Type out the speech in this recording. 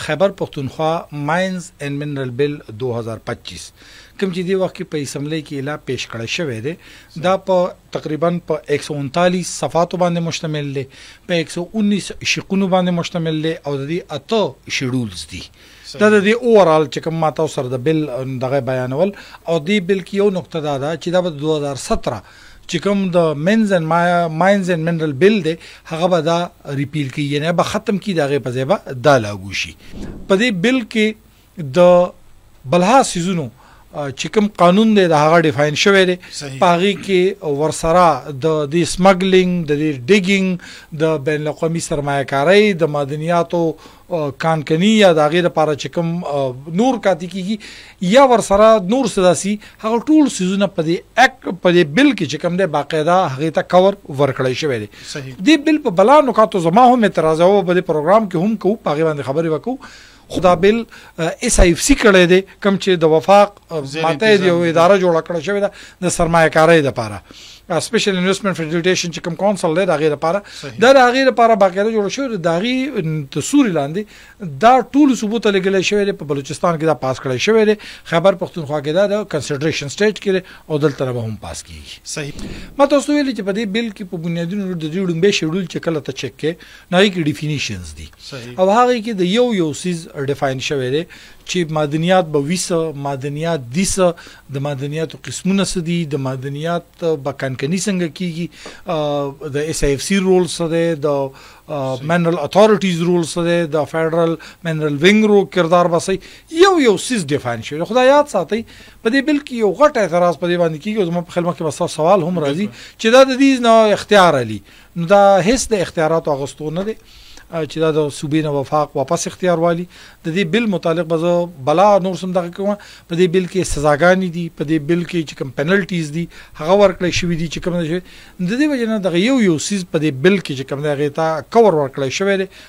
خیبر پختونخوا ماینز اینڈ منرل بل 2025 کوم چې دی وخت کې په اسمبلی کې اعلان پیش کړی شوی دی دا په تقریبا په 139 صفحاتو باندې مشتمل دی په 119 شقونو باندې مشتمل دی او د دې 8 شیډولز دي دا د دې اوورال چې کوم ماته سره د بل دغه بیانول او دې بل کې یو نقطه دا چې دا په 2017 چې کوم د ماینز اینڈ منرل بل دی هغه به دا ریپیل کی یعنی به ختم کی دغه په ځای به دا لاګو شي په دې بل کې د بلها سيزونو چې کوم قانون دی د هغه ډیفاین شوی دی پاغي کې ورسره د سمګلینګ د ډیګینګ د بین الاقوامي سرمایه‌کاري د معدنیاتو کانکنی یا د هغې لپاره چې کوم نور کاتی کېږي یا ورسره نور سداسي هغه ټول سیزونه په دې بل کې چې کوم دی باقاعده هغې ته کور ورکړی شوی دی دې بل په بلا نکاتو زما هم اعتراض و په دې پروګرام کې هم کوو په هغې باندې خبرې وکړو خو دا بل SIFC کړی دی کوم چې د وفاق ماتحد یو اداره جوړه کړې شوې ده د سرمایه‌کارۍ دپاره سپیشل انویسټمنټ فیسیلیټیشن چې کوم کونسل دی د هغې لپاره دا د هغې لپاره باقاعده جوړه شوې ده د هغې د سوري لاندې دا ټول ثبوت لګلی شوی دی په بلوچستان کې دا پاس کړی شوی دی خیبر پختونخوا کې دا د کنسیډریشن سټیج کې دی او دلته به هم پاس کېږي صحیح ما تاسو ویلي چې په دې بل کې په بنیادي ډول د دې ړومبی شیډول چې کله ته چک کې نو هغې کې ډیفینیشنز دي او هغې کې د یو څیز ډیفاین شوی دی چې معدنیات به ویسه معدنیات دیسه د معدنیاتو قسمونه څه دي د معدنیات به کانکني څنګه کېږي د SIFC رول څه دی د منرل اتھارټیز رول څه دی د فیډرل منرل وینګ رو کردار به یو څیز ډیفاین شوی خدای یاد ساتئ په دې بل کې یو غټ اعتراض په دې باندې کېږي او زما په خیال مخکې به ستاسو سوال هم راځي چې دا د دې نه اختیار علي نو دا هیڅ د اختیاراتو اغوستو نه دی چې دا د صوبې نه وفاق واپس اختیار والی د دې بل متعلق به زه بلا نور سم دغه کوم په دې بل کې سزاګانې دي په دې بل کې چې کوم پینلټیز دي هغه ورکړی شوي دي چې کوم د دې وجه نه دغه یو څیز په دې بل کې چې کوم دی هغې ته کور ورکړی شوی دی